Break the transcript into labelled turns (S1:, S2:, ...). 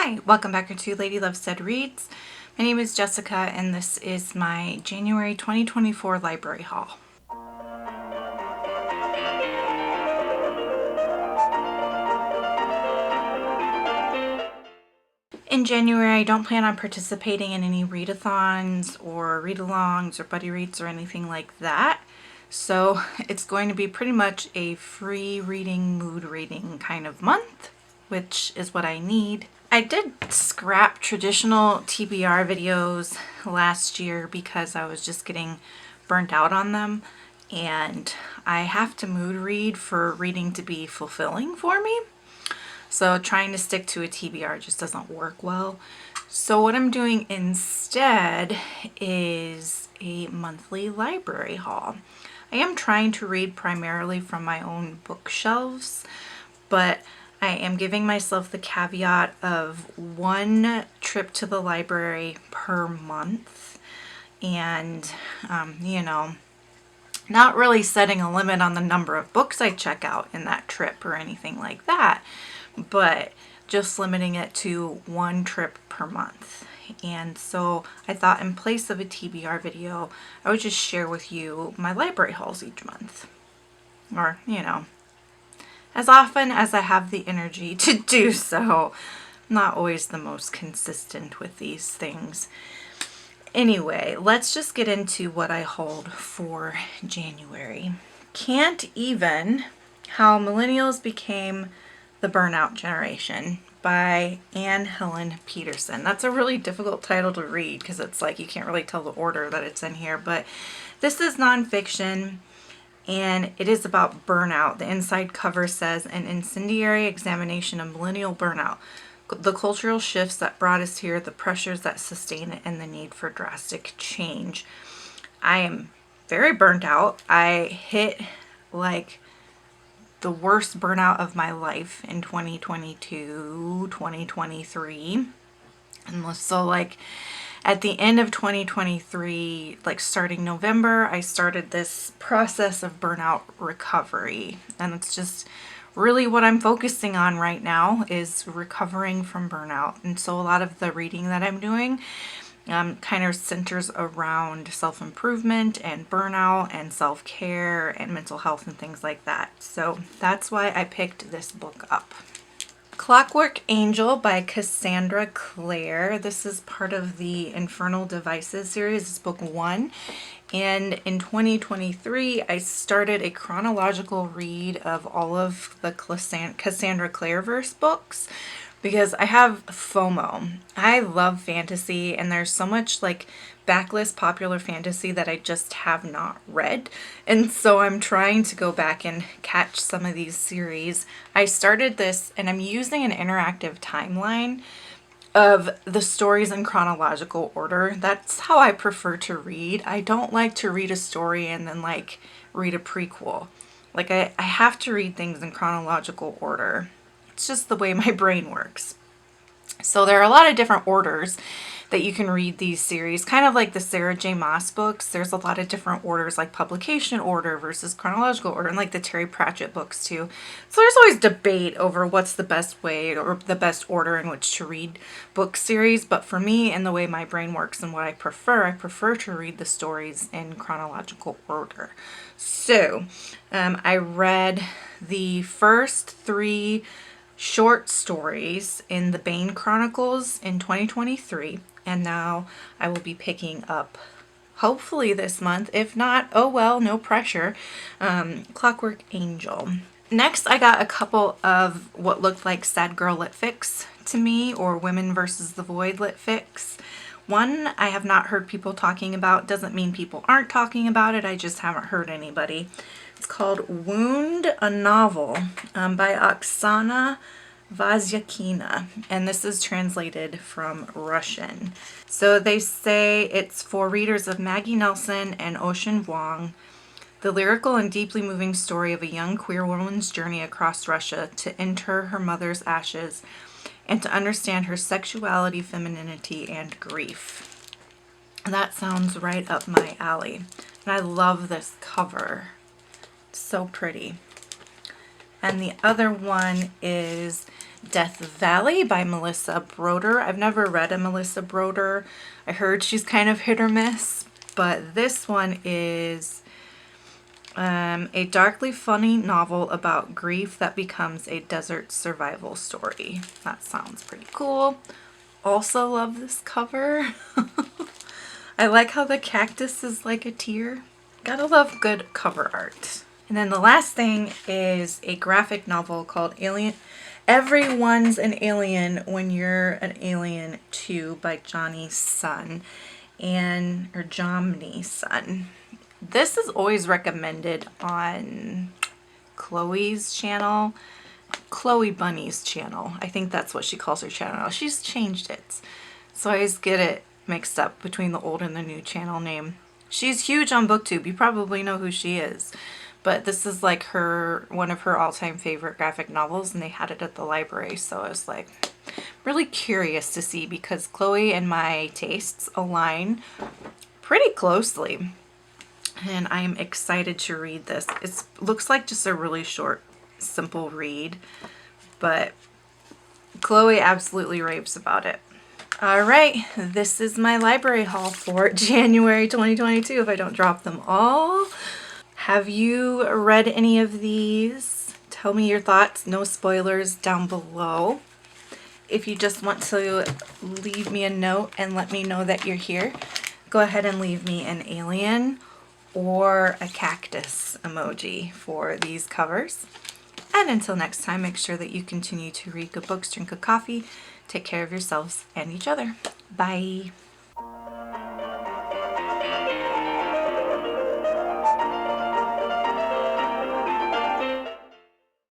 S1: Hi, welcome back to Lady Love Said Reads. My name is Jessica and this is my January 2024 library haul. In January, I don't plan on participating in any readathons or read-alongs or buddy reads or anything like that. So it's going to be pretty much a free reading, mood reading kind of month, which is what I need. I did scrap traditional TBR videos last year because I was just getting burnt out on them, and I have to mood read for reading to be fulfilling for me. So trying to stick to a TBR just doesn't work well. So what I'm doing instead is a monthly library haul. I am trying to read primarily from my own bookshelves, but I am giving myself the caveat of one trip to the library per month, and not really setting a limit on the number of books I check out in that trip or anything like that, but just limiting it to one trip per month. And so I thought in place of a TBR video, I would just share with you my library hauls each month, or as often as I have the energy to do so. I'm not always the most consistent with these things. Anyway, let's just get into what I hauled for January. Can't Even: How Millennials Became the Burnout Generation by Anne Helen Peterson. That's a really difficult title to read because it's like you can't really tell the order that it's in here, but this is nonfiction. And it is about burnout. The inside cover says, "An incendiary examination of millennial burnout, the cultural shifts that brought us here, the pressures that sustain it, and the need for drastic change." I am very burnt out. I hit like the worst burnout of my life in 2022, 2023. And so like at the end of 2023, like starting November, I started this process of burnout recovery. And it's just really what I'm focusing on right now is recovering from burnout. And so a lot of the reading that I'm doing kind of centers around self-improvement and burnout and self-care and mental health and things like that. So that's why I picked this book up. Clockwork Angel by Casandra Claire. This is part of the Infernal Devices series. It's book 1. And in 2023, I started a chronological read of all of the Casandra Claire-verse books because I have FOMO. I love fantasy, and there's so much like backlist popular fantasy that I just have not read. And so I'm trying to go back and catch some of these series. I started this and I'm using an interactive timeline of the stories in chronological order. That's how I prefer to read. I don't like to read a story and then like read a prequel. Like I have to read things in chronological order. It's just the way my brain works. So there are a lot of different orders that you can read these series, kind of like the Sarah J. Maas books. There's a lot of different orders, like publication order versus chronological order, and like the Terry Pratchett books too. So there's always debate over what's the best way or the best order in which to read book series. But for me, and the way my brain works and what I prefer to read the stories in chronological order. So I read the first 3 short stories in the Bane Chronicles in 2023, and now I will be picking up, hopefully this month, if not, oh well, no pressure, Clockwork Angel. Next, I got a couple of what looked like sad girl lit fics to me, or women versus the void lit fics. One I have not heard people talking about. Doesn't mean people aren't talking about it, I just haven't heard anybody. It's called Wound, a Novel by Oksana Vazyakina, and this is translated from Russian. So they say it's for readers of Maggie Nelson and Ocean Vuong, the lyrical and deeply moving story of a young queer woman's journey across Russia to inter her mother's ashes and to understand her sexuality, femininity, and grief. That sounds right up my alley. And I love this cover. So pretty. And the other one is Death Valley by Melissa Broder. I've never read a Melissa Broder. I heard she's kind of hit or miss, but this one is a darkly funny novel about grief that becomes a desert survival story. That sounds pretty cool. Also love this cover. I like how the cactus is like a tear. Gotta love good cover art. And then the last thing is a graphic novel called Everyone's an Alien When You're an Alien Too by Johnny's Son or Jomny's Son. This is always recommended on Chloe's channel, Chloe Bunny's channel. I think that's what she calls her channel. She's changed it. So I always get it mixed up between the old and the new channel name. She's huge on BookTube. You probably know who she is. But this is like one of her all-time favorite graphic novels, and they had it at the library. So I was like really curious to see, because Chloe and my tastes align pretty closely. And I'm excited to read this. It looks like just a really short, simple read, but Chloe absolutely raves about it. All right, this is my library haul for January 2022, if I don't drop them all. Have you read any of these? Tell me your thoughts. No spoilers down below. If you just want to leave me a note and let me know that you're here, go ahead and leave me an alien or a cactus emoji for these covers. And until next time, make sure that you continue to read good books, drink good coffee, take care of yourselves and each other. Bye.